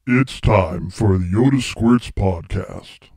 It's time for the Yoda Squirts podcast.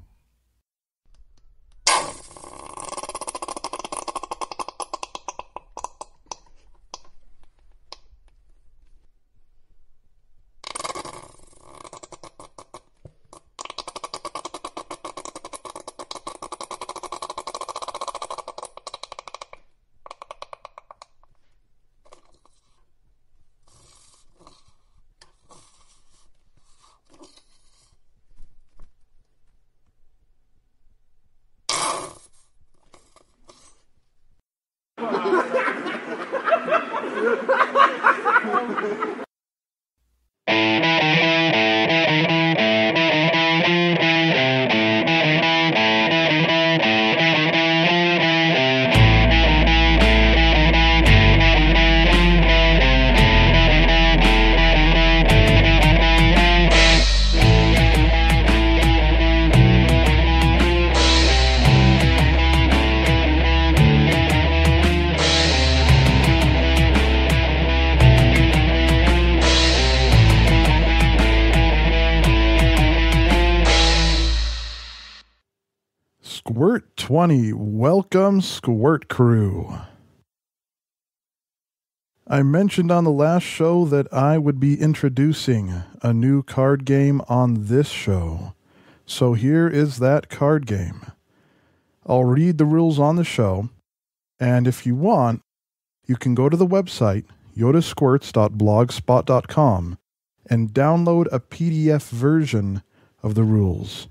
Squirt 20, welcome Squirt crew. I mentioned on the last show that I would be introducing a new card game on this show. So here is that card game. I'll read the rules on the show, and if you want, you can go to the website yodasquirts.blogspot.com and download a PDF version of the rules,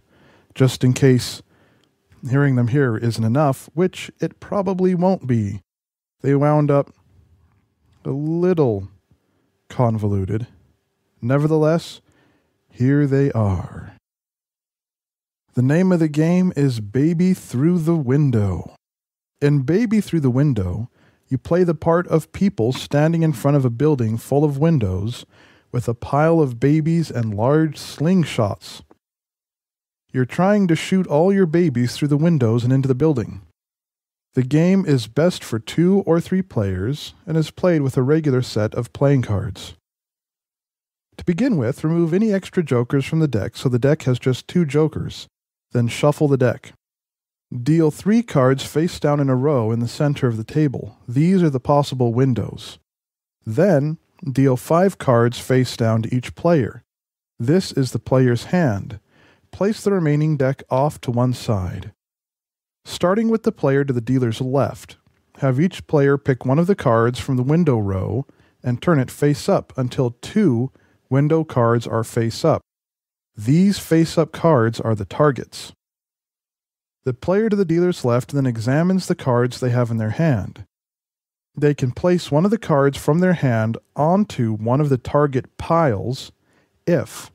just in case hearing them here isn't enough, which it probably won't be. They wound up a little convoluted. Nevertheless, here they are. The name of the game is Baby Through the Window. In Baby Through the Window, you play the part of people standing in front of a building full of windows with a pile of babies and large slingshots. You're trying to shoot all your babies through the windows and into the building. The game is best for 2 or 3 players and is played with a regular set of playing cards. To begin with, remove any extra jokers from the deck so the deck has just 2 jokers. Then shuffle the deck. Deal 3 cards face down in a row in the center of the table. These are the possible windows. Then, deal 5 cards face down to each player. This is the player's hand. Place the remaining deck off to one side. Starting with the player to the dealer's left, have each player pick one of the cards from the window row and turn it face up until 2 window cards are face up. These face-up cards are the targets. The player to the dealer's left then examines the cards they have in their hand. They can place one of the cards from their hand onto one of the target piles if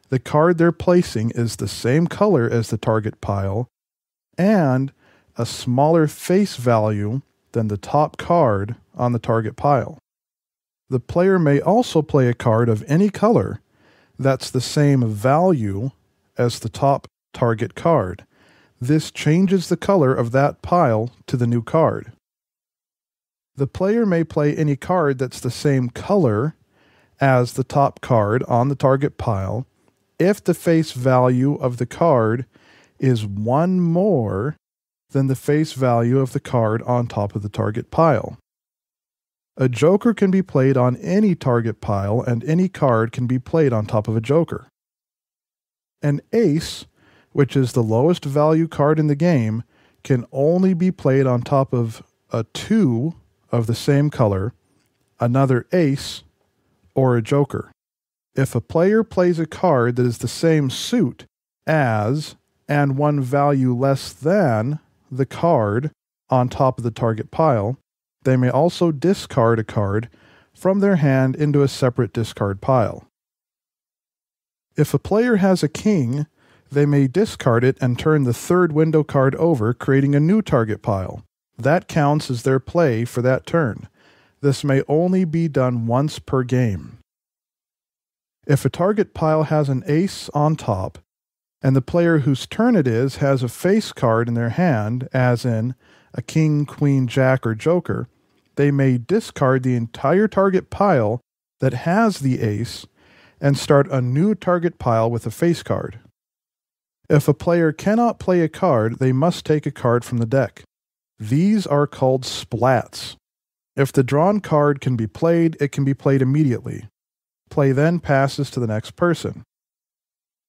the card they're placing is the same color as the target pile and a smaller face value than the top card on the target pile. The player may also play a card of any color that's the same value as the top target card. This changes the color of that pile to the new card. The player may play any card that's the same color as the top card on the target pile if the face value of the card is 1 more than the face value of the card on top of the target pile. A joker can be played on any target pile, and any card can be played on top of a joker. An ace, which is the lowest value card in the game, can only be played on top of a 2 of the same color, another ace, or a joker. If a player plays a card that is the same suit as and 1 value less than the card on top of the target pile, they may also discard a card from their hand into a separate discard pile. If a player has a king, they may discard it and turn the 3rd window card over, creating a new target pile. That counts as their play for that turn. This may only be done once per game. If a target pile has an ace on top, and the player whose turn it is has a face card in their hand, as in a king, queen, jack, or joker, they may discard the entire target pile that has the ace and start a new target pile with a face card. If a player cannot play a card, they must take a card from the deck. These are called splats. If the drawn card can be played, it can be played immediately. Play then passes to the next person.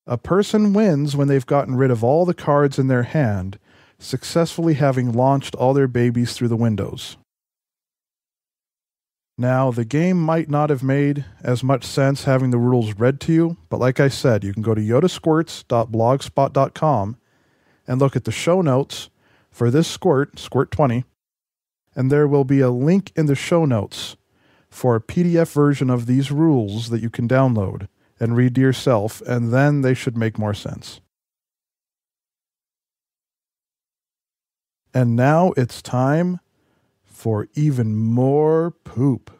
A person wins when they've gotten rid of all the cards in their hand, successfully having launched all their babies through the windows. Now, the game might not have made as much sense having the rules read to you, but like I said, you can go to yodasquirts.blogspot.com and look at the show notes for this Squirt 20, and there will be a link in the show notes for a PDF version of these rules that you can download and read to yourself, and then they should make more sense. And now it's time for even more poop.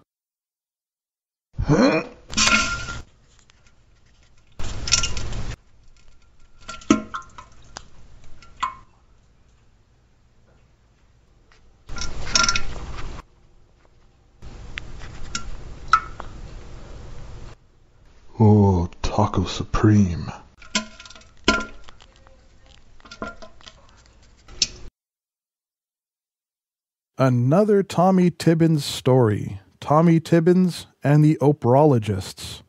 Oh, Taco Supreme. Another Tommy Tibbons story. Tommy Tibbons and the Oprahologists.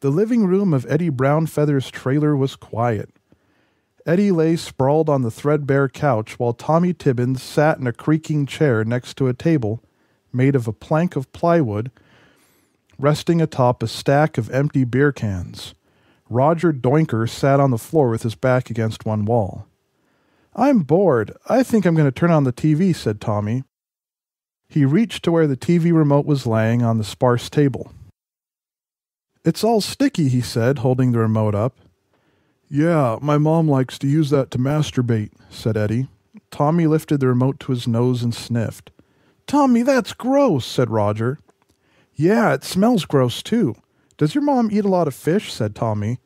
The living room of Eddie Brownfeather's trailer was quiet. Eddie lay sprawled on the threadbare couch while Tommy Tibbons sat in a creaking chair next to a table made of a plank of plywood, resting atop a stack of empty beer cans. Roger Doinker sat on the floor with his back against one wall. "I'm bored. I think I'm going to turn on the TV," said Tommy. He reached to where the TV remote was laying on the sparse table. "It's all sticky," he said, holding the remote up. "Yeah, my mom likes to use that to masturbate," said Eddie. Tommy lifted the remote to his nose and sniffed. "Tommy, that's gross," said Roger. "Yeah, it smells gross too. Does your mom eat a lot of fish?" said Tommy.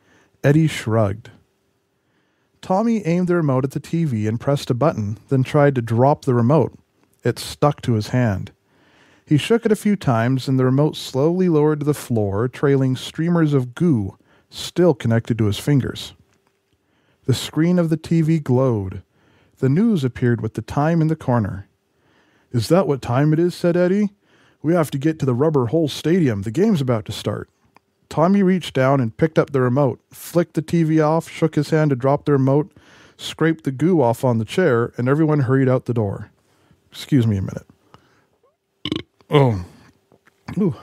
Eddie shrugged. Tommy aimed the remote at the TV and pressed a button, then tried to drop the remote. It stuck to his hand. He shook it a few times, and the remote slowly lowered to the floor, trailing streamers of goo, still connected to his fingers. The screen of the TV glowed. The news appeared with the time in the corner. "Is that what time it is?" said Eddie. "We have to get to the Rubber Hole Stadium. The game's about to start." Tommy reached down and picked up the remote, flicked the TV off, shook his hand to drop the remote, scraped the goo off on the chair, and everyone hurried out the door. Excuse me a minute. Oh. Ooh.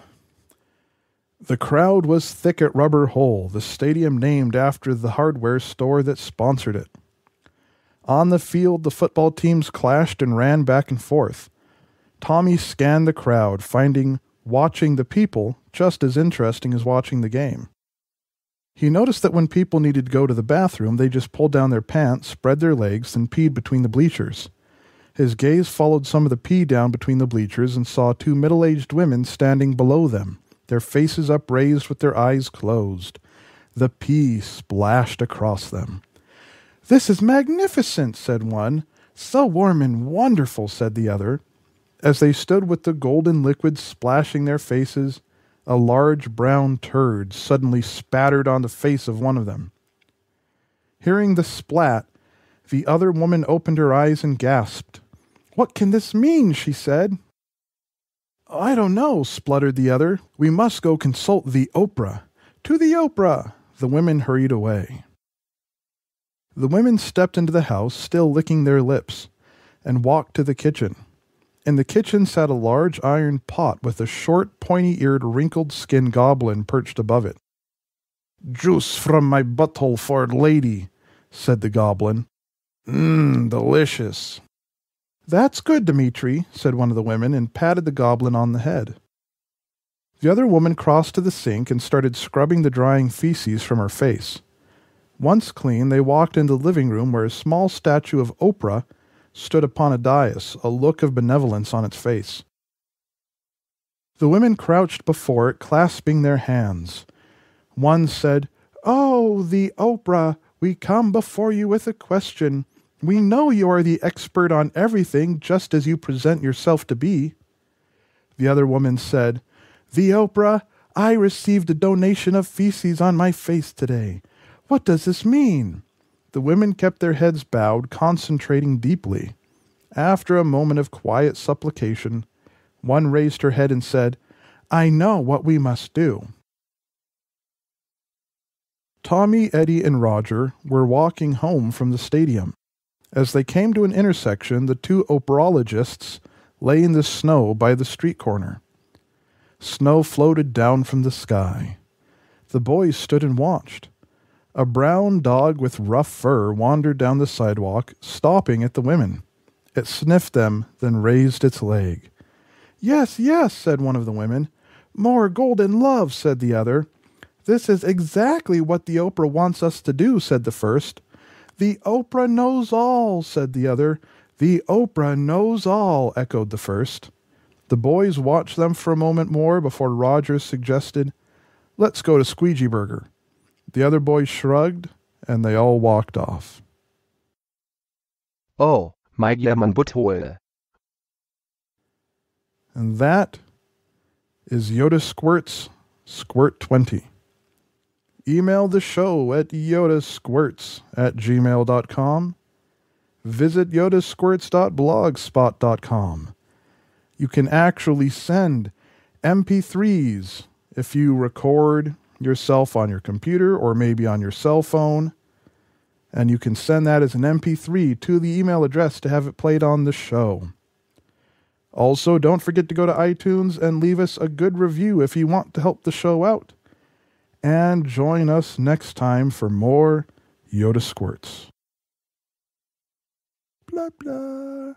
The crowd was thick at Rubber Hole, the stadium named after the hardware store that sponsored it. On the field, the football teams clashed and ran back and forth. Tommy scanned the crowd, finding watching the people just as interesting as watching the game. He noticed that when people needed to go to the bathroom, they just pulled down their pants, spread their legs, and peed between the bleachers. His gaze followed some of the pee down between the bleachers and saw two middle-aged women standing below them, their faces upraised with their eyes closed. The pee splashed across them. "This is magnificent," said one. "So warm and wonderful," said the other. As they stood with the golden liquid splashing their faces, a large brown turd suddenly spattered on the face of one of them. Hearing the splat, the other woman opened her eyes and gasped. "What can this mean?" she said. "I don't know," spluttered the other. "We must go consult the Oprah." "To the Oprah!" The women hurried away. The women stepped into the house, still licking their lips, and walked to the kitchen. In the kitchen sat a large iron pot with a short, pointy-eared, wrinkled-skinned goblin perched above it. "Juice from my butthole for lady," said the goblin. Delicious." "That's good, Dimitri," said one of the women, and patted the goblin on the head. The other woman crossed to the sink and started scrubbing the drying feces from her face. Once clean, they walked into the living room where a small statue of Oprah stood upon a dais, a look of benevolence on its face. The women crouched before it, clasping their hands. One said, "Oh, the Oprah, we come before you with a question. We know you are the expert on everything, just as you present yourself to be." The other woman said, "The Oprah, I received a donation of feces on my face today. What does this mean? The women kept their heads bowed, concentrating deeply. After a moment of quiet supplication, one raised her head and said, I know what we must do. Tommy, Eddie, and Roger were walking home from the stadium. As they came to an intersection, the two Oprahologists lay in the snow by the street corner. Snow floated down from the sky. The boys stood and watched. A brown dog with rough fur wandered down the sidewalk, stopping at the women. It sniffed them, then raised its leg. Yes, yes, said one of the women. More golden love, said the other. This is exactly what the Oprah wants us to do, said the first. The Oprah knows all, said the other. The Oprah knows all, echoed the first. The boys watched them for a moment more before Roger suggested, Let's go to Squeegee Burger. The other boys shrugged, and they all walked off. Oh, my German butthole. And that is Yoda Squirts, Squirt 20. Email the show at yodasquirts@gmail.com. Visit yodasquirts.blogspot.com. You can actually send MP3s if you record yourself on your computer or maybe on your cell phone. And you can send that as an MP3 to the email address to have it played on the show. Also, don't forget to go to iTunes and leave us a good review if you want to help the show out. And join us next time for more Yoda Squirts. Blah, blah.